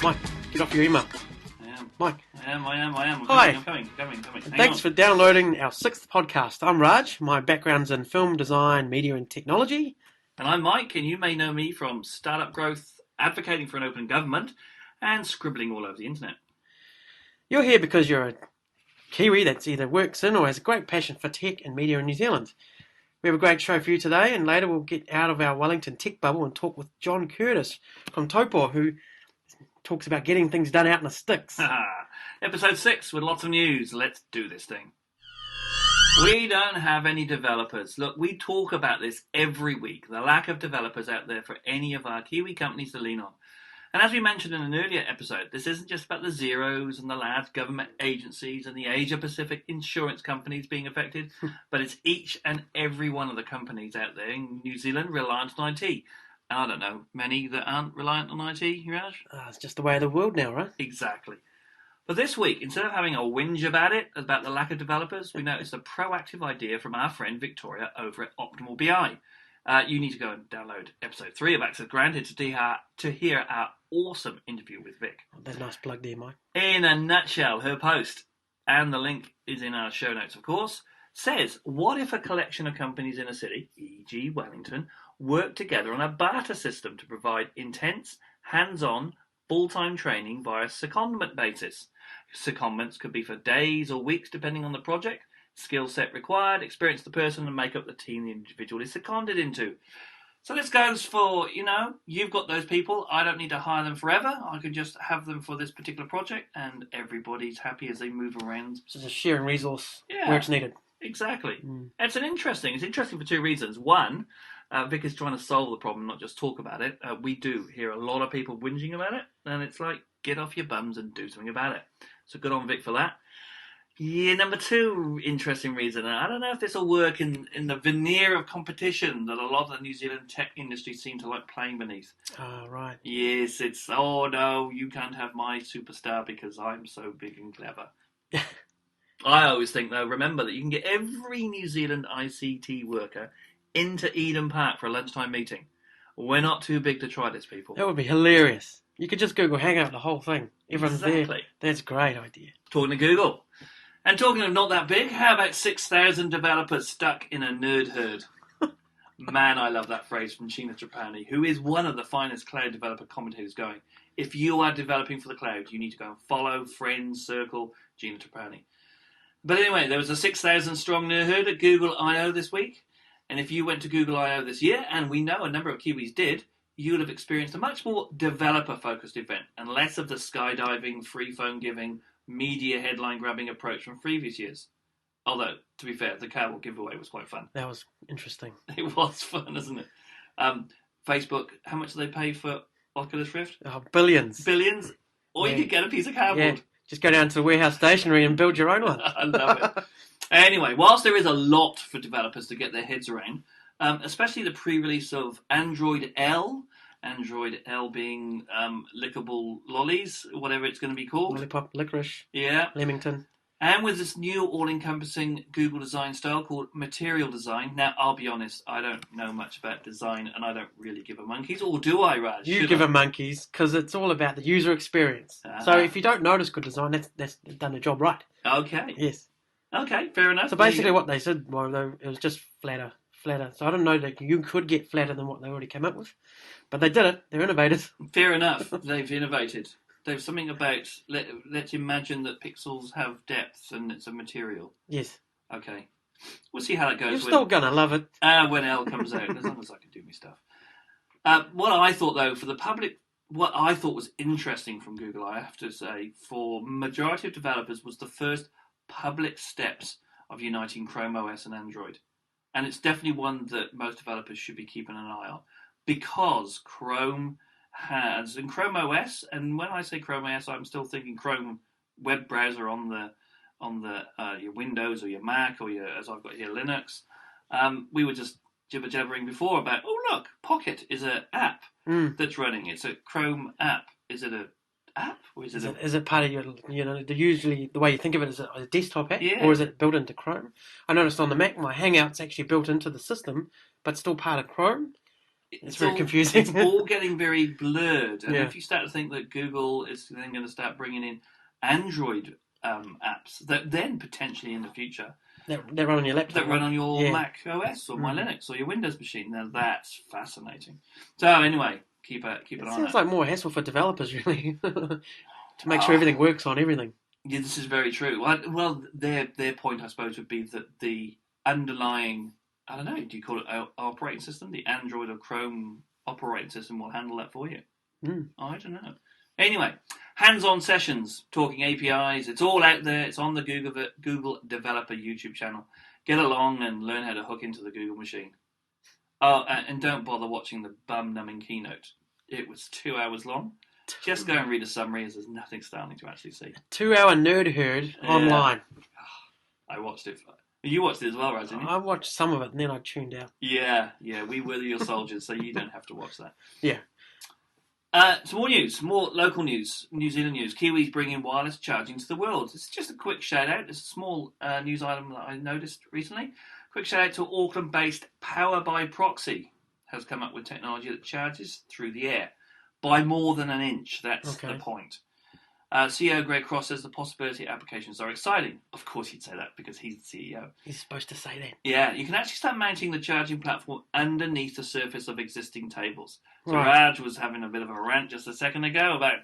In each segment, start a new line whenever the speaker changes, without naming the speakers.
Mike, get off your email.
I am.
Mike.
I am.
Hi.
I'm coming.
Thanks for downloading our 6th podcast. I'm Raj. My background's in film design, media and technology.
And I'm Mike, and you may know me from startup growth, advocating for an open government, and scribbling all over the internet.
You're here because you're a Kiwi that's either works in or has a great passion for tech and media in New Zealand. We have a great show for you today, and later we'll get out of our Wellington tech bubble and talk with John Curtis from Taupo, who talks about getting things done out in the sticks.
Episode 6 with lots of news. Let's do this thing. We don't have any developers. Look, we talk about this every week, the lack of developers out there for any of our Kiwi companies to lean on. And as we mentioned in an earlier episode, this isn't just about the Zeros and the large government agencies and the Asia-Pacific insurance companies being affected, but it's each and every one of the companies out there in New Zealand reliant on IT. And I don't know, many that aren't reliant on IT, Raj?
It's just the way of the world now, right?
Exactly. But this week, instead of having a whinge about the lack of developers, we noticed a proactive idea from our friend Victoria over at Optimal BI. You need to go and download episode 3 of Access Granted to hear our awesome interview with Vic.
Oh, that's a nice plug there, Mike.
In a nutshell, her post, and the link is in our show notes, of course, says, what if a collection of companies in a city, e.g. Wellington, work together on a barter system to provide intense, hands-on, full-time training via a secondment basis? Secondments could be for days or weeks, depending on the project, skill set required, experience the person, and make up the team the individual is seconded into. So this goes for, you've got those people. I don't need to hire them forever. I can just have them for this particular project, and everybody's happy as they move around.
So just sharing resource where it's needed.
Exactly. It's interesting for two reasons. One, Vic is trying to solve the problem, not just talk about it. We do hear a lot of people whinging about it, and it's like, get off your bums and do something about it. So good on Vic for that. Yeah, number 2 interesting reason. I don't know if this will work in the veneer of competition that a lot of the New Zealand tech industry seem to like playing beneath.
Right.
Yes, it's, oh no, you can't have my superstar because I'm so big and clever. I always think, though, remember that you can get every New Zealand ICT worker into Eden Park for a lunchtime meeting. We're not too big to try this, people.
That would be hilarious. You could just Google Hangout the whole thing. Everyone's there. That's a great idea.
Talking to Google. And talking of not that big, how about 6,000 developers stuck in a nerd herd? Man, I love that phrase from Gina Trapani, who is one of the finest cloud developer commentators going. If you are developing for the cloud, you need to go and follow, friend, circle, Gina Trapani. But anyway, there was a 6,000 strong nerd herd at Google I.O. this week. And if you went to Google I.O. this year, and we know a number of Kiwis did, you'll have experienced a much more developer-focused event and less of the skydiving, free phone giving, media headline-grabbing approach from previous years. Although, to be fair, the Cowboy giveaway was quite fun.
That was interesting.
It was fun, isn't it? Facebook, how much do they pay for Oculus Rift?
Oh, billions.
Billions? Or you could get a piece of cardboard.
Yeah. Just go down to the warehouse stationery and build your own one.
I love it. Anyway, whilst there is a lot for developers to get their heads around, especially the pre-release of Android L being lickable lollies, whatever it's going to be called.
Lollipop, licorice, Leamington.
And with this new all-encompassing Google design style called Material Design. Now, I'll be honest, I don't know much about design, and I don't really give a monkeys. Or do I, Raj?
You give a monkeys, because it's all about the user experience. So if you don't notice good design, that's done the job right.
Okay.
Yes.
Okay, fair enough.
So basically what they said was it was just flatter. So I don't know that you could get flatter than what they already came up with. But they did it. They're innovators.
Fair enough. They've innovated. There's something about, let's imagine that pixels have depth and it's a material.
Yes.
Okay. We'll see how that goes.
You're still going to love it.
When L comes out, as long as I can do my stuff. What I thought, though, for the public, what I thought was interesting from Google, I have to say, for majority of developers, was the first public steps of uniting Chrome OS and Android. And it's definitely one that most developers should be keeping an eye on. Because Chrome has, and Chrome OS, and when I say Chrome OS, I'm still thinking Chrome web browser on your Windows or your Mac or your, as I've got here, Linux. We were just jibber-jabbering before about, oh look, Pocket is an app that's running. It's a Chrome app. Is it a app or is it
part of your, usually the way you think of it is a desktop app,
yeah,
or is it built into Chrome? I noticed on the Mac my Hangout's actually built into the system, but still part of Chrome. It's very confusing.
It's all getting very blurred. And
Yeah.
if you start to think that Google is then going to start bringing in Android apps that then potentially in the future
That run on your laptop.
that run on your Mac OS or my Linux or your Windows machine. Now that's fascinating. So anyway, keep an eye on that.
Sounds like more hassle for developers, really, to make sure everything works on everything.
Yeah, this is very true. Well, their point, I suppose, would be that the underlying, I don't know, do you call it operating system? The Android or Chrome operating system will handle that for you. I don't know. Anyway, hands-on sessions, talking APIs. It's all out there. It's on the Google Developer YouTube channel. Get along and learn how to hook into the Google machine. Oh, and don't bother watching the bum-numbing keynote. It was 2 hours long. Just go and read a summary, as there's nothing startling to actually see.
2-hour nerd herd online.
I watched it. You watched it as well, right? Didn't you?
I watched some of it and then I tuned out.
Yeah. We were your soldiers, so you don't have to watch that.
Yeah.
Some more news, more local news, New Zealand news. Kiwis bringing wireless charging to the world. It's just a quick shout out. It's a small news item that I noticed recently. Quick shout out to Auckland-based Power by Proxy has come up with technology that charges through the air by more than an inch. That's the point. CEO Greg Cross says the possibility applications are exciting. Of course he'd say that because he's the CEO.
He's supposed to say that.
Yeah, you can actually start mounting the charging platform underneath the surface of existing tables. So Raj was having a bit of a rant just a second ago about,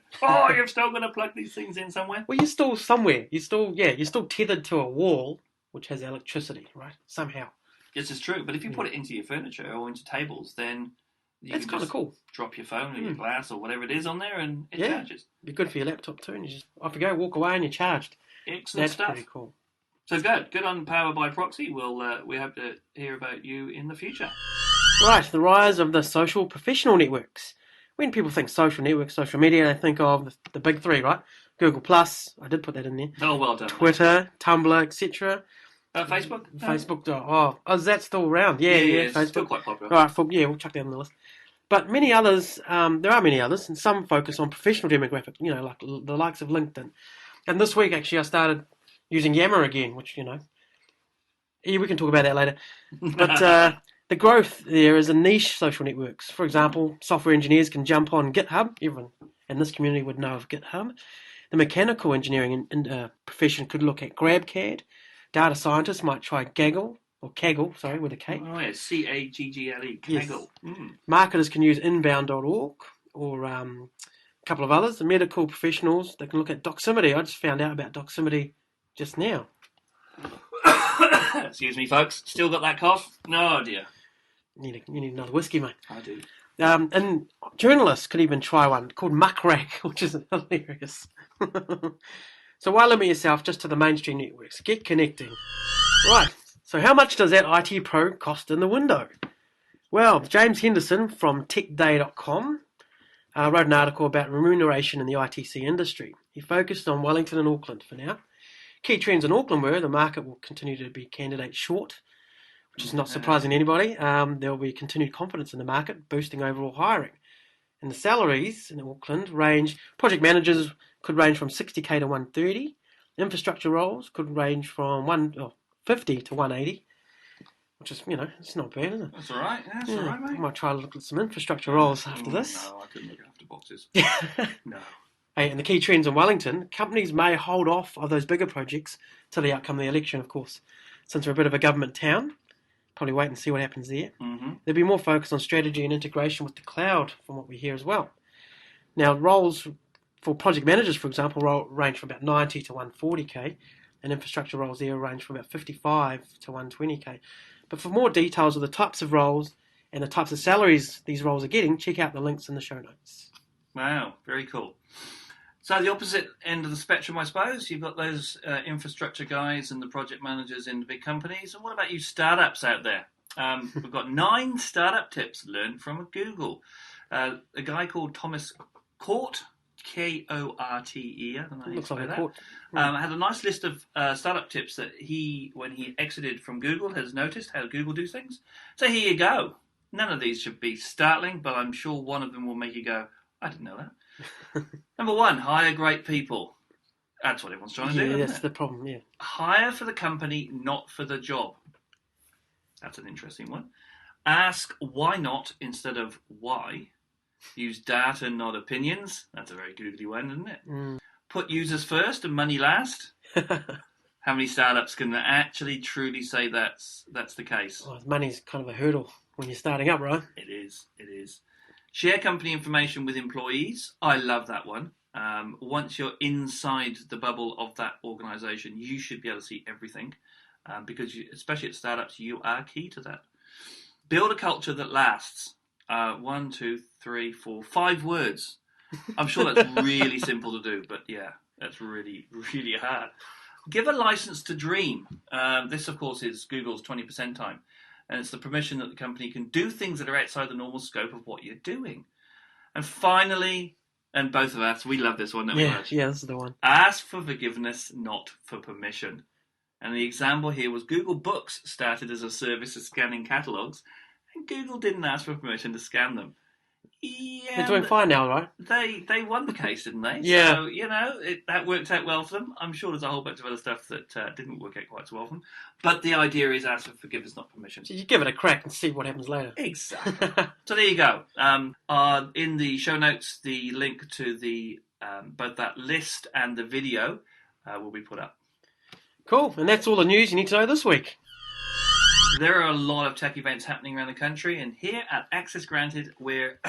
you've still got to plug these things in somewhere.
Well, you're still somewhere. You're still tethered to a wall which has electricity, right? Somehow.
This is true, but if you put it into your furniture or into tables, then
it's kind of cool.
Drop your phone or your glass or whatever it is on there and it charges.
Be good for your laptop too, and you just off you go, walk away and you're charged.
Excellent stuff.
That's pretty cool.
So good on Power by Proxy. We hope to hear about you in the future.
Right, the rise of the social professional networks. When people think social networks, social media, they think of the big three, right? Google Plus, I did put that in there.
Oh, well done.
Twitter, Tumblr, etc.
Facebook?
Facebook. Is that still around? Yeah,
it's
Facebook.
still quite popular.
All right, we'll chuck that on the list. But many others, there are many others, and some focus on professional demographic, like the likes of LinkedIn. And this week, actually, I started using Yammer again, which, we can talk about that later. But the growth there is in niche social networks. For example, software engineers can jump on GitHub. Everyone in this community would know of GitHub. The mechanical engineering profession could look at GrabCAD. Data scientists might try Kaggle, with a K.
Oh, yeah, Caggle, Kaggle.
Yes. Marketers can use inbound.org or a couple of others. The medical professionals, they can look at Doximity. I just found out about Doximity just now.
Excuse me, folks. Still got that cough? No, dear.
You need another whiskey, mate.
I do.
And journalists could even try one called Muckrack, which is hilarious. So why limit yourself just to the mainstream networks? Get connecting. Right, so how much does that IT Pro cost in the window? Well, James Henderson from techday.com wrote an article about remuneration in the ITC industry. He focused on Wellington and Auckland for now. Key trends in Auckland were the market will continue to be candidate short, which is not surprising to anybody. There will be continued confidence in the market, boosting overall hiring. And the salaries in Auckland project managers could range from 60k to 130. Infrastructure roles could range from 150 to 180, which is, it's not bad, is it?
That's all right. That's all right, mate.
I might try to look at some infrastructure roles after this.
No, I couldn't look after boxes. No.
Hey, and the key trends in Wellington, companies may hold off of those bigger projects till the outcome of the election, of course. Since we're a bit of a government town, probably wait and see what happens there.
Mm-hmm.
There'll be more focus on strategy and integration with the cloud, from what we hear as well. Now, roles for project managers, for example, range from about 90 to 140k, and infrastructure roles there range from about 55 to 120k. But for more details of the types of roles and the types of salaries these roles are getting, check out the links in the show notes.
Wow, very cool. So the opposite end of the spectrum, I suppose, you've got those infrastructure guys and the project managers in the big companies. And what about you startups out there? We've got 9 startup tips learned from Google. A guy called Thomas Korte, Korte, I don't know how you
Looks
spell
like a
that.
court.
Had a nice list of startup tips that when he exited from Google, has noticed how Google do things. So here you go. None of these should be startling, but I'm sure one of them will make you go, I didn't know that. Number 1, hire great people. That's what everyone's trying to do.
Yeah, that's the problem, yeah.
Hire for the company, not for the job. That's an interesting one. Ask why not instead of why. Use data, not opinions. That's a very googly one, isn't it?
Mm.
Put users first and money last. How many startups can actually truly say that's the case?
Oh, money's kind of a hurdle when you're starting up, right?
It is. Share company information with employees. I love that one. Once you're inside the bubble of that organisation, you should be able to see everything, because especially at startups, you are key to that. Build a culture that lasts. 1, 2, 3, 4, 5 words. I'm sure that's really simple to do, but yeah, that's really, really hard. Give a license to dream. This, of course, is Google's 20% time. And it's the permission that the company can do things that are outside the normal scope of what you're doing. And finally, and both of us, we love this one, don't we, Raj?
Yeah, this is the one.
Ask for forgiveness, not for permission. And the example here was Google Books started as a service of scanning catalogues, and Google didn't ask for permission to scan them. Yeah,
They're doing fine now, right?
They won the case, didn't they?
Yeah.
So, that worked out well for them. I'm sure there's a whole bunch of other stuff that didn't work out quite so well for them. But the idea is ask for forgiveness, not permission.
So you give it a crack and see what happens later.
Exactly. So there you go. In the show notes, the link to the both that list and the video will be put up.
Cool. And that's all the news you need to know this week.
There are a lot of tech events happening around the country, and here at Access Granted, we're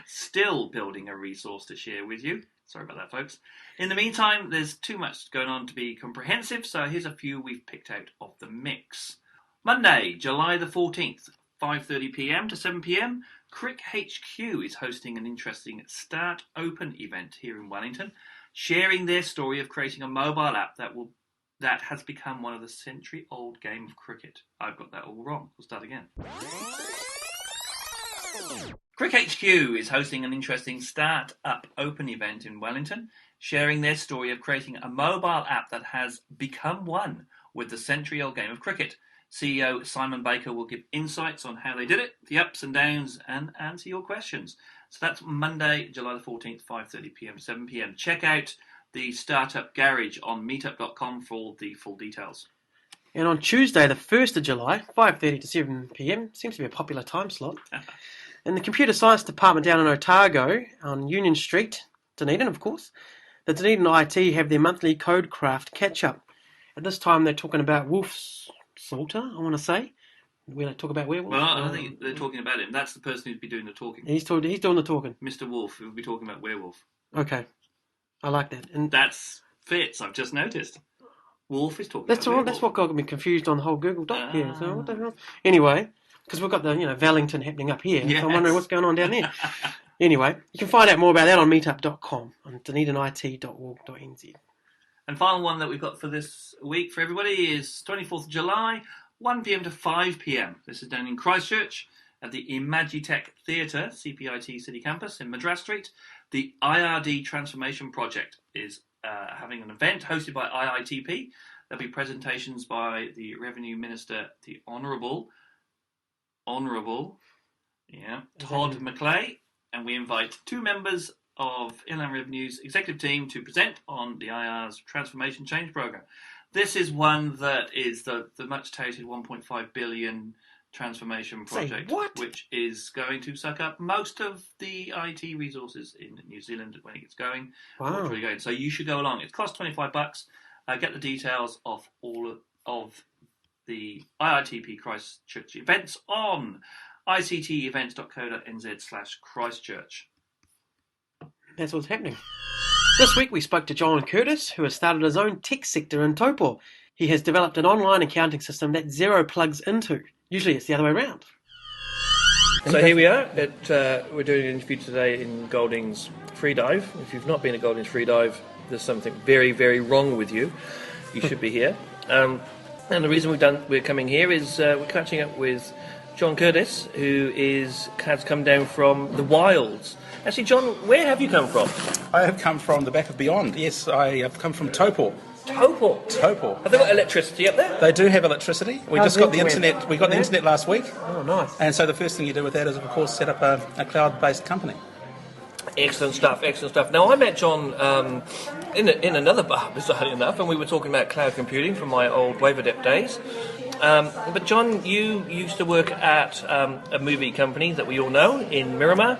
still building a resource to share with you. Sorry about that, folks. In the meantime, there's too much going on to be comprehensive, so here's a few we've picked out of the mix. Monday, July the 14th, 5:30 p.m. to 7 p.m, Crick HQ is hosting an interesting Start Open event here in Wellington, sharing their story of creating a mobile app that has become one of the century-old game of cricket. I've got that all wrong. We'll start again. Crick HQ is hosting an interesting Start Up Open event in Wellington, sharing their story of creating a mobile app that has become one with the century-old game of cricket. CEO Simon Baker will give insights on how they did it, the ups and downs, and answer your questions. So that's Monday, July the 14th, 5:30 p.m. to 7 p.m. Check out the Startup Garage on meetup.com for all the full details.
And on Tuesday, the 1st of July, 5:30 to 7 p.m, seems to be a popular time slot, in the Computer Science Department down in Otago, on Union Street, Dunedin, of course, the Dunedin IT have their monthly Codecraft catch-up. At this time, they're talking about Wolf Salter, I want to say. We don't talk about werewolves.
Well, I think they're talking about him. That's the person who'd be doing the talking.
He's doing the talking.
Mr. Wolf, who will be talking about werewolf.
Okay. I like that. And
that's fits, I've just noticed. Wolf is talking
that's
about
all. That's what got me confused on the whole Google Doc here. So what the hell? Anyway, because we've got the Wellington happening up here,
yes.
So I'm wondering what's going on down there. Anyway, you can find out more about that on meetup.com on dunedinit.org.nz.
And final one that we've got for this week for everybody is 24th of July, 1 p.m. to 5 p.m. This is down in Christchurch at the Imagitech Theatre, CPIT City Campus in Madras Street. The IRD Transformation Project is having an event hosted by IITP. There'll be presentations by the Revenue Minister, the Honourable, Todd McClay, and we invite 2 members of Inland Revenue's executive team to present on the IR's Transformation Change Programme. This is one that is the much-touted 1.5 billion transformation project, which is going to suck up most of the IT resources in New Zealand when it gets going.
Wow.
Really going. So you should go along. It costs $25. Get the details of all of the IITP Christchurch events on ictevents.co.nz/Christchurch.
That's what's happening. This week we spoke to John Curtis, who has started his own tech sector in Taupo. He has developed an online accounting system that Xero plugs into. Usually it's the other way around.
So here we are. We're doing an interview today in Golding's Freedive. If you've not been to Golding's Freedive, there's something very, very wrong with you. You should be here. And the reason we're coming here is we're catching up with John Curtis, who has come down from the wilds. Actually, John, where have you come from?
I have come from the back of Beyond. Yes, I have come from Taupo.
Taupo. Have they got electricity up there?
They do have electricity. We just got the internet. We got the internet last week.
Oh, nice.
And so the first thing you do with that is, of course, set up a cloud-based company.
Excellent stuff. Now, I met John in another bar, bizarrely enough, and we were talking about cloud computing from my old Waveadept days. But John, you used to work at a movie company that we all know in Miramar,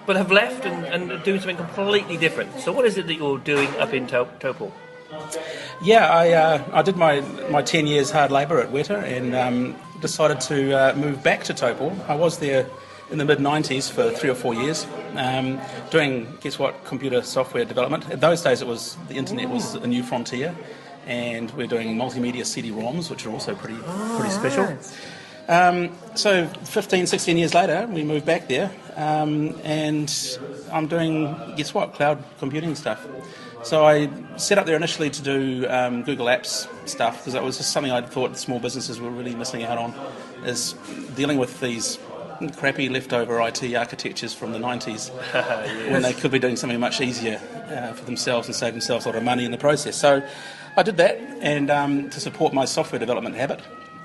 but have left and doing something completely different. So what is it that you're doing up in Topol?
Yeah, I did my 10 years hard labour at Weta and decided to move back to Topol. I was there in the mid-90s for 3 or 4 years, doing, guess what, computer software development. In those days the internet was a new frontier, and we're doing multimedia CD-ROMs, which are also pretty special. Right. So 15, 16 years later, we moved back there, and I'm doing, guess what, cloud computing stuff. So I set up there initially to do Google Apps stuff, because that was just something I thought small businesses were really missing out on, is dealing with these crappy leftover IT architectures from the 90s yes. when they could be doing something much easier for themselves and save themselves a lot of money in the process. So I did that and to support my software development habit,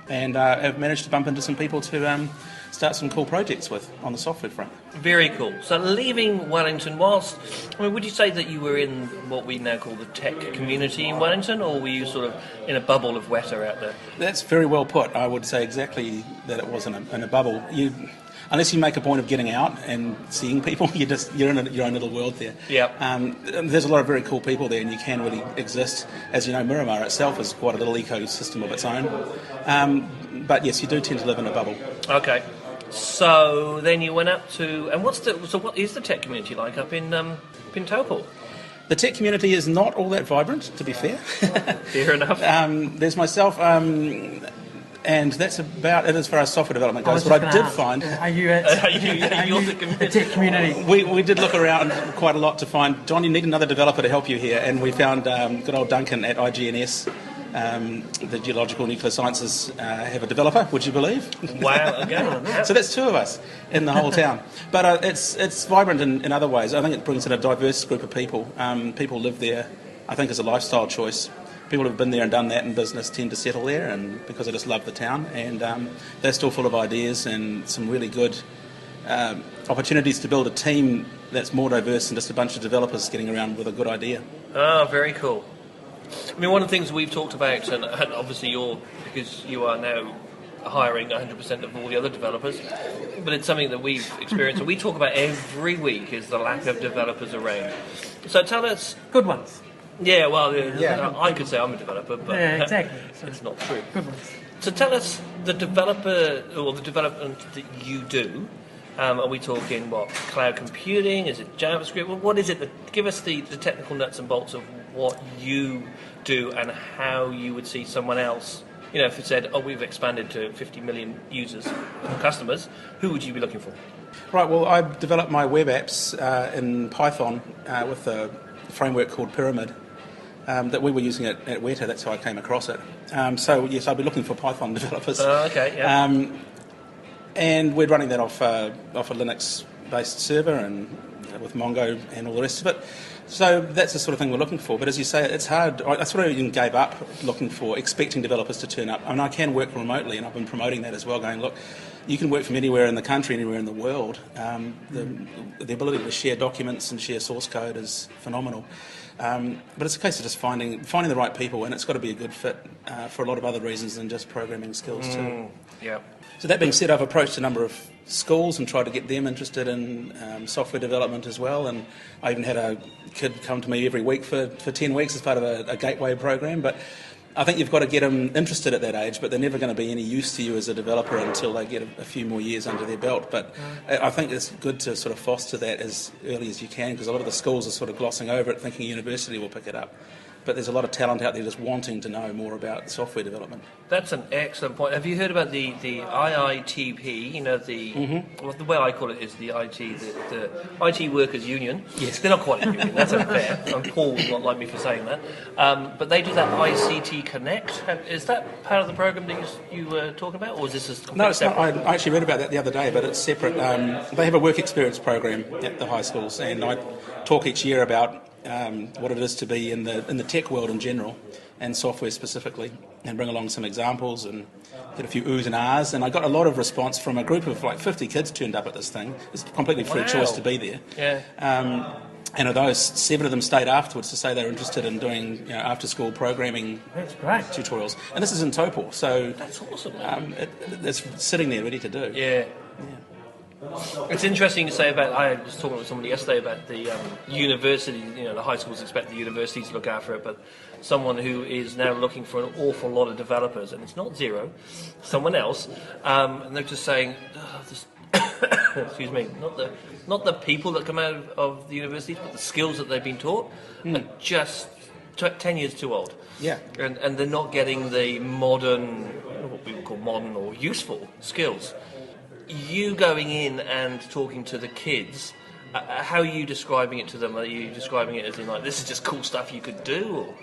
and I've managed to bump into some people to start some cool projects with on the software front.
Very cool. So leaving Wellington, would you say that you were in what we now call the tech community in Wellington, or were you sort of in a bubble of Weta out there?
That's very well put. I would say exactly that it was in a bubble. Unless you make a point of getting out and seeing people, you're in your own little world there.
Yep.
There's a lot of very cool people there, and you can really exist. As you know, Miramar itself is quite a little ecosystem of its own. But yes, you do tend to live in a bubble.
Okay. So then you went up to, and what is the tech community like up in Topol?
The tech community is not all that vibrant, to be fair.
Fair enough.
There's myself. And that's about it as far as software development goes. What I did find...
Are you the tech community?
We did look around quite a lot to find, John, you need another developer to help you here. And we found good old Duncan at IGNS, the Geological Nuclear Sciences, have a developer, would you believe?
Wow, okay.
So that's 2 of us in the whole town. But it's vibrant in other ways. I think it brings in a diverse group of people. People live there, I think, as a lifestyle choice. People who've been there and done that in business tend to settle there, and because they just love the town, and they're still full of ideas and some really good opportunities to build a team that's more diverse than just a bunch of developers getting around with a good idea.
Oh, very cool. I mean, one of the things we've talked about, and obviously because you are now hiring 100% of all the other developers, but it's something that we've experienced and we talk about every week, is the lack of developers around. So tell us...
Good ones.
Yeah, well, I could say I'm a developer, but
yeah, exactly.
It's not true.
Good ones.
So tell us the developer or the development that you do. Are we talking cloud computing? Is it JavaScript? Well, what is it? Give us the technical nuts and bolts of what you do and how you would see someone else. You know, if it said, we've expanded to 50 million users, customers, who would you be looking for?
Right. Well, I developed my web apps in Python with a framework called Pyramid. That we were using at Weta, that's how I came across it. So yes, I'd be looking for Python developers.
Okay, yeah.
And we're running that off a Linux-based server and with Mongo and all the rest of it. So that's the sort of thing we're looking for. But as you say, it's hard. I sort of even gave up expecting developers to turn up. I mean, I can work remotely, and I've been promoting that as well, going, look, you can work from anywhere in the country, anywhere in the world. The ability to share documents and share source code is phenomenal. But it's a case of just finding the right people, and it's got to be a good fit for a lot of other reasons than just programming skills too.
Yeah.
So that being said, I've approached a number of schools and tried to get them interested in software development as well, and I even had a kid come to me every week for 10 weeks as part of a gateway program. But I think you've got to get them interested at that age, but they're never going to be any use to you as a developer until they get a few more years under their belt. But I think it's good to sort of foster that as early as you can, because a lot of the schools are sort of glossing over it, thinking university will pick it up. But there's a lot of talent out there just wanting to know more about software development.
That's an excellent point. Have you heard about the IITP? You know, the way I call it is the IT Workers Union.
Yes.
They're not quite a union, that's unfair. And Paul will not like me for saying that. But they do that ICT Connect. Is that part of the program that you were talking about, or is this just
No, it's
separate?
not. I actually read about that the other day, but it's separate. They have a work experience program at the high schools, and I talk each year about what it is to be in the tech world in general, and software specifically, and bring along some examples and get a few oohs and ahs. And I got a lot of response from a group of 50 kids turned up at this thing. It's completely free choice to be there.
Yeah.
And of those, 7 of them stayed afterwards to say they were interested in doing after-school programming
That's great.
tutorials. And this is in Taupo, so
That's awesome.
it's sitting there ready to do.
Yeah. It's interesting to say about. I was talking with somebody yesterday about the university. The high schools expect the university to look after it, but someone who is now looking for an awful lot of developers, and it's not Zero, someone else, and they're just saying, excuse me, not the people that come out of the universities, but the skills that they've been taught are just 10 years too old.
Yeah.
And they're not getting the modern, what we would call modern or useful skills. You going in and talking to the kids, how are you describing it to them? Are you describing it as in like, this is just cool stuff you could do? Or?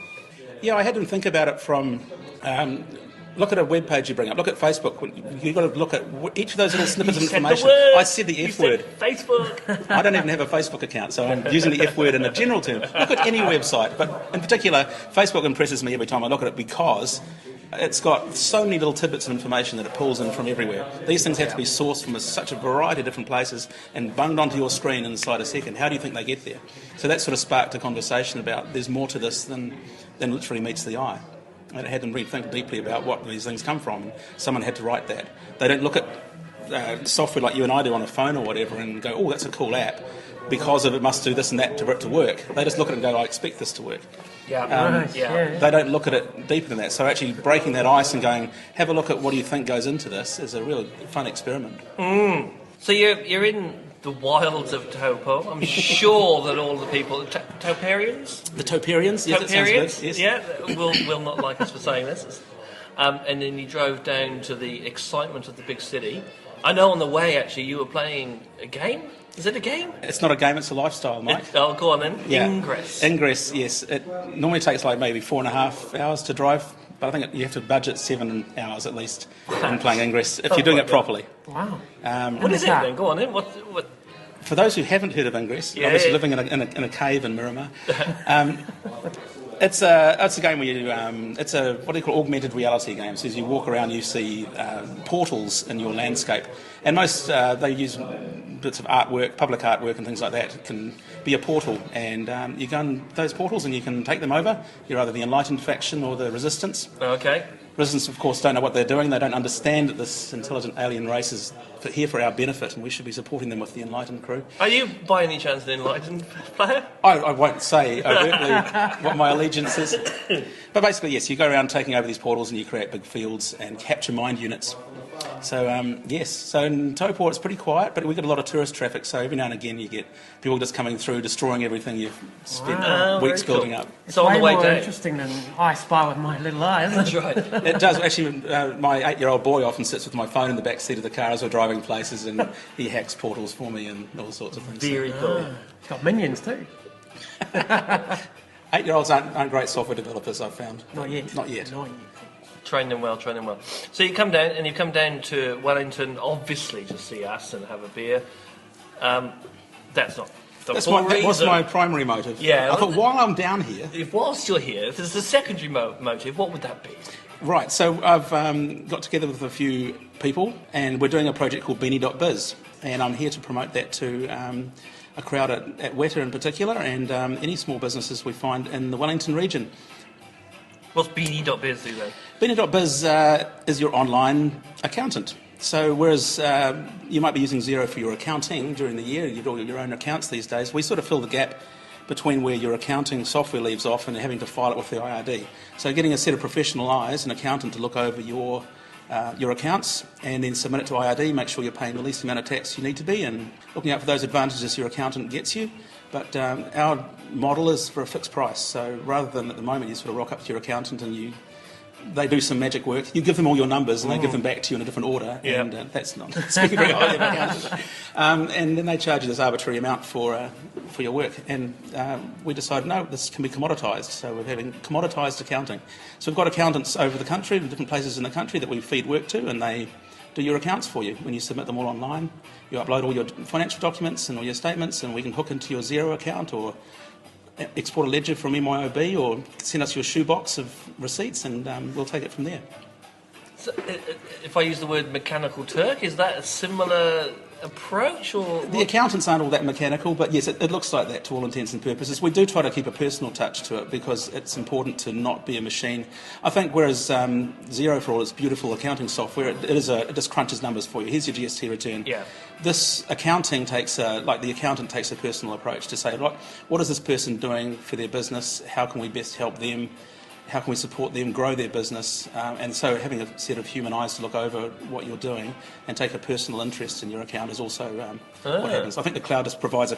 Yeah, I had them think about it from, look at a web page you bring up, look at Facebook. You've got to look at each of those little snippets of information. I said the F word.
Facebook.
I don't even have a Facebook account, so I'm using the F word in a general term. Look at any website, but in particular, Facebook impresses me every time I look at it because it's got so many little tidbits of information that it pulls in from everywhere. These things have to be sourced from such a variety of different places and bunged onto your screen inside a second. How do you think they get there? So that sort of sparked a conversation about there's more to this than literally meets the eye. And it had them rethink deeply about what these things come from. And someone had to write that. They don't look at software like you and I do on a phone or whatever and go, oh, that's a cool app, because of it must do this and that for it to work. They just look at it and go, I expect this to work. They don't look at it deeper than that. So actually breaking that ice and going, have a look at what do you think goes into this is a really fun experiment.
So you're in the wilds of Taupo. I'm sure that all the people, Tauparians?
The Tauparians? Yes, that sounds good. Yes.
Yeah, will not like us for saying this. And then you drove down to the excitement of the big city. I know on the way, actually, you were playing a game? Is it a game?
It's not a game, it's a lifestyle, Mike.
Oh, go on then.
Yeah.
Ingress.
Ingress, yes. It normally takes like maybe 4.5 hours to drive, but I think you have to budget 7 hours at least in playing Ingress if you're doing it properly.
Wow.
What is it then? Go on then. What?
For those who haven't heard of Ingress, obviously living in a cave in Miramar, it's a game where you it's a what do you call augmented reality game. So as you walk around, you see portals in your landscape, and most they use bits of artwork, public artwork, and things like that. It can be a portal, and you go in those portals, and you can take them over. You're either the Enlightened faction or the Resistance.
Okay.
Resistance, of course, don't know what they're doing. They don't understand that this intelligent alien race is here for our benefit, and we should be supporting them with the Enlightened crew.
Are you, by any chance, an Enlightened player?
I won't say overtly what my allegiance is. But basically, yes, you go around taking over these portals and you create big fields and capture mind units. So, yes, so in Taupo it's pretty quiet, but we get a lot of tourist traffic, so every now and again you get people just coming through, destroying everything you've spent weeks building up.
It's
So on
way
the way
more
down.
interesting than I Spy with my little eye, isn't it?
That's right.
It does. Actually, my 8-year-old boy often sits with my phone in the back seat of the car as we're driving places, and he hacks portals for me and all sorts of things.
Very cool.
It's got minions too.
8-year-olds aren't great software developers, I've found.
Not yet.
Not yet.
Train them well. So you come down to Wellington, obviously to see us and have a beer. That's not the
That
full
was
reason.
my primary motive.
Yeah.
I thought while I'm down here...
If whilst you're here, if there's a secondary motive, what would that be?
Right, so I've got together with a few people and we're doing a project called BeanyBiZ, and I'm here to promote that to a crowd at Weta in particular, and any small businesses we find in the Wellington region.
What's BeanyBiZ do then?
BeanyBiZ is your online accountant. So whereas you might be using Xero for your accounting during the year, you do all your own accounts these days, we sort of fill the gap between where your accounting software leaves off and having to file it with the IRD. So getting a set of professional eyes, an accountant to look over your accounts and then submit it to IRD, make sure you're paying the least amount of tax you need to be and looking out for those advantages your accountant gets you. But our model is for a fixed price. So rather than at the moment you sort of rock up to your accountant and they do some magic work. You give them all your numbers and they give them back to you in a different order.
Yeah.
And that's not speaking very highly of accountants. And then they charge you this arbitrary amount for your work. And we decided, no, this can be commoditised. So we're having commoditised accounting. So we've got accountants over the country, in different places in the country that we feed work to, and they do your accounts for you. When you submit them all online, you upload all your financial documents and all your statements, and we can hook into your Xero account or export a ledger from MYOB or send us your shoebox of receipts, and we'll take it from there.
So, if I use the word mechanical Turk, is that a similar approach, or
The accountants aren't all that mechanical, but yes, it looks like that to all intents and purposes. We do try to keep a personal touch to it because it's important to not be a machine. I think whereas Xero, for all its beautiful accounting software, it just crunches numbers for you. Here's your GST return.
Yeah.
This accounting the accountant takes a personal approach to say, what is this person doing for their business? How can we best help them? How can we support them grow their business? And so having a set of human eyes to look over what you're doing and take a personal interest in your account is also what happens. I think the cloud just provides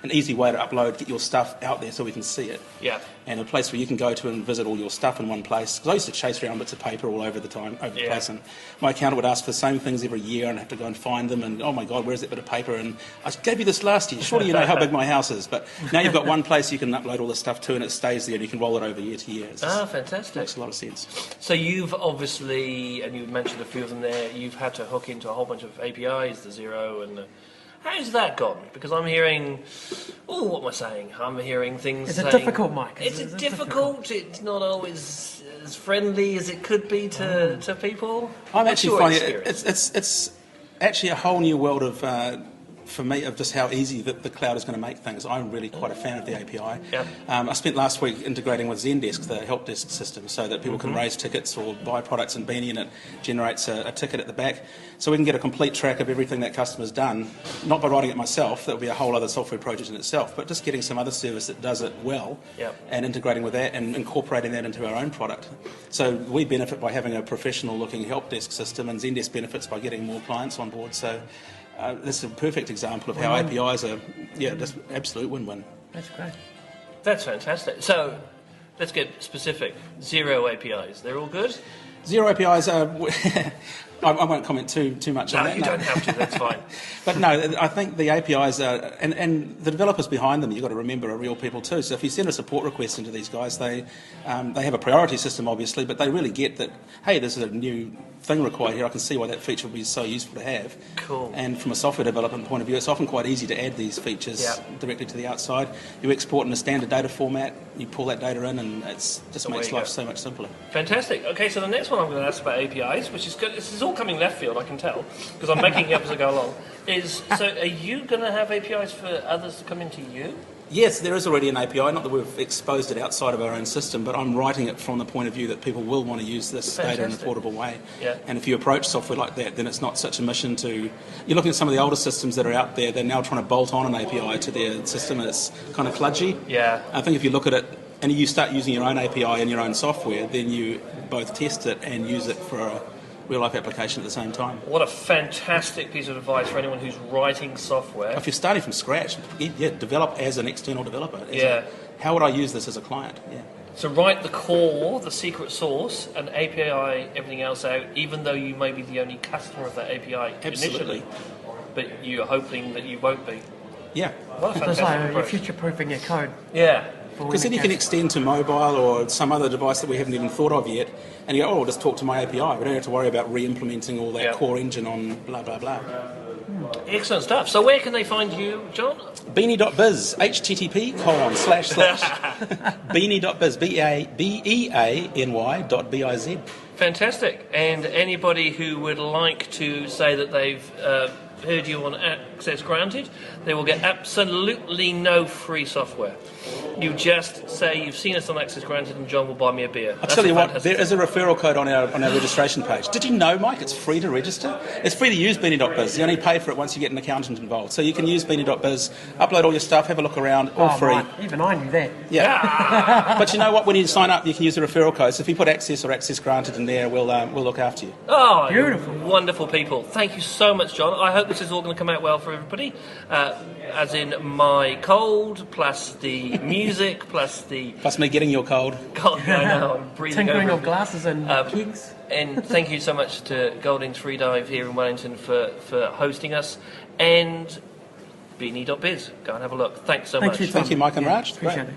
an easy way to upload, get your stuff out there so we can see it.
Yeah.
And a place where you can go to and visit all your stuff in one place. Because I used to chase around bits of paper all over the place, and my accountant would ask for the same things every year, and I'd have to go and find them. And oh my God, where's that bit of paper? And I gave you this last year. Surely you know how big my house is. But now you've got one place you can upload all this stuff to, and it stays there, and you can roll it over year to year.
Fantastic.
Makes a lot of sense.
So you've obviously, and you mentioned a few of them there, you've had to hook into a whole bunch of APIs, the Xero, and how's that gone? Because I'm hearing, what am I saying? I'm hearing things
Is it
saying,
difficult, Mike?
It's difficult. It's not always as friendly as it could be to people.
I'm
What's
actually
your
finding
experience?
it's actually a whole new world of for me, of just how easy the cloud is going to make things. I'm really quite a fan of the API.
Yeah.
I spent last week integrating with Zendesk, the help desk system, so that people can raise tickets or buy products in Beanie, and it generates a ticket at the back. So we can get a complete track of everything that customer's done, not by writing it myself, that would be a whole other software project in itself, but just getting some other service that does it well and integrating with that and incorporating that into our own product. So we benefit by having a professional-looking help desk system, and Zendesk benefits by getting more clients on board. So this is a perfect example of how APIs are, just absolute win-win.
That's great.
That's fantastic. So let's get specific. Xero APIs, they're all good?
Xero APIs I won't comment too much on that.
No, you don't have to, that's fine.
But no, I think the APIs are, and the developers behind them, you've got to remember, are real people too. So if you send a support request into these guys, they have a priority system, obviously, but they really get that, hey, this is a new thing required here. I can see why that feature would be so useful to have.
Cool.
And from a software development point of view, it's often quite easy to add these features directly to the outside. You export in a standard data format, you pull that data in, and it just makes life so much simpler.
Fantastic. Okay, so the next one I'm going to ask about APIs, which is good. This is all coming left field, I can tell, because I'm making it up as I go along. So are you going to have APIs for others to come into you?
Yes, there is already an API, not that we've exposed it outside of our own system, but I'm writing it from the point of view that people will want to use this data in a portable way.
Yeah.
And if you approach software like that, then it's not such a mission to... You're looking at some of the older systems that are out there, they're now trying to bolt on an API to their system, and it's kind of kludgy.
Yeah.
I think if you look at it and you start using your own API in your own software, then you both test it and use it for a real-life application at the same time.
What a fantastic piece of advice for anyone who's writing software.
If you're starting from scratch, develop as an external developer. How would I use this as a client? Yeah.
So write the core, the secret source, and API everything else out, even though you may be the only customer of that API initially. But you're hoping that you won't be.
Yeah.
What a fantastic approach.
You're future-proofing your code.
Yeah.
Because then you can extend to mobile or some other device that we haven't even thought of yet, and you go, I'll just talk to my API. We don't have to worry about re-implementing all that core engine on blah, blah, blah.
Excellent stuff. So where can they find you, John?
Beanie.biz, http:// Beanie.biz, BEANY.biz.
Fantastic. And anybody who would like to say that they've heard you on Access Granted, they will get absolutely no free software. You just say you've seen us on Access Granted and John will buy me a beer.
I'll tell you what, there is a referral code on our registration page. Did you know, Mike, it's free to register? It's free to use Beanie.biz. You only pay for it once you get an accountant involved. So you can use Beanie.biz, upload all your stuff, have a look around, all free.
Right. Even I knew that.
Yeah. But you know what, when you sign up, you can use the referral code. So if you put Access or Access Granted in there, we'll look after you.
Oh,
beautiful.
Wonderful people. Thank you so much, John. I hope this is all going to come out well for everybody. As in my cold, plus the music, plus
me getting your cold.
God, I know, I'm breathing
Tinkering
over
of glasses and kegs.
And thank you so much to Golding's Freedive here in Wellington for hosting us. And Beanie.biz. Go and have a look. Thanks so much.
Thank you, Mike and Raj.
Appreciate it.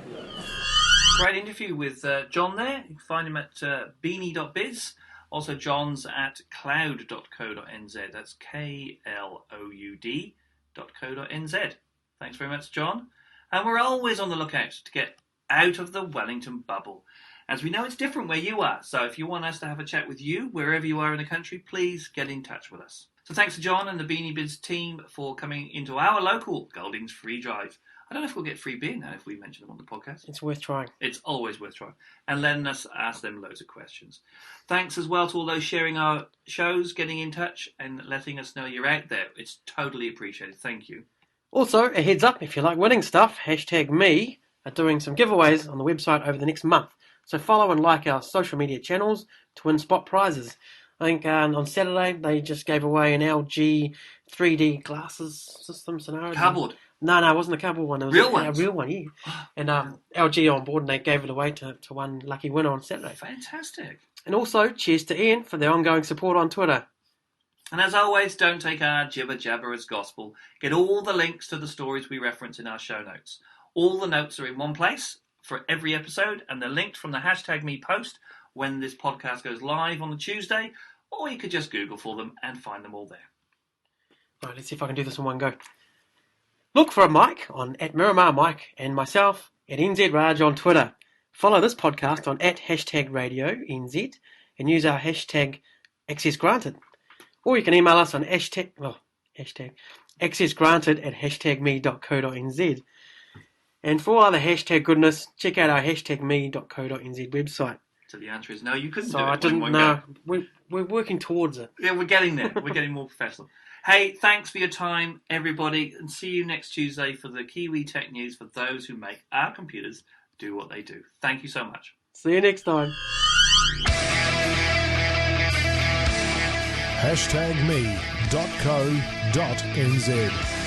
Great interview with John there. You can find him at Beanie.biz. Also, John's at cloud.co.nz. That's KLOUD.co.nz. Thanks very much, John. And we're always on the lookout to get out of the Wellington bubble. As we know, it's different where you are. So if you want us to have a chat with you, wherever you are in the country, please get in touch with us. So thanks to John and the BeanyBiZ team for coming into our local Goldings free drive. I don't know if we'll get free beer now if we mention them on the podcast.
It's worth trying.
It's always worth trying. And letting us ask them loads of questions. Thanks as well to all those sharing our shows, getting in touch and letting us know you're out there. It's totally appreciated. Thank you.
Also, a heads up, if you like winning stuff, #me are doing some giveaways on the website over the next month. So follow and like our social media channels to win spot prizes. I think on Saturday they just gave away an LG 3D glasses system scenario.
Cardboard.
No, it wasn't a cardboard one. It was
Real
a
ones?
real one, yeah. And LG on board, and they gave it away to one lucky winner on Saturday.
Fantastic.
And also, cheers to Ian for their ongoing support on Twitter.
And as always, don't take our jibber jabber as gospel. Get all the links to the stories we reference in our show notes. All the notes are in one place for every episode, and they're linked from the #me post when this podcast goes live on the Tuesday, or you could just Google for them and find them all there.
Right, let's see if I can do this in one go. Look for a Mike on @MiramarMike and myself @NZRaj on Twitter. Follow this podcast on @RadioNZ and use our #AccessGranted. Or you can email us on #AccessGranted@me.co.nz. And for all other hashtag goodness, check out our #me.co.nz website.
So the answer is no, you couldn't
So
do it.
I didn't
in one
know.
go.
We're working towards it.
Yeah, we're getting there. We're getting more professional. Hey, thanks for your time, everybody, and see you next Tuesday for the Kiwi Tech News for those who make our computers do what they do. Thank you so much.
See you next time.
#me.co.nz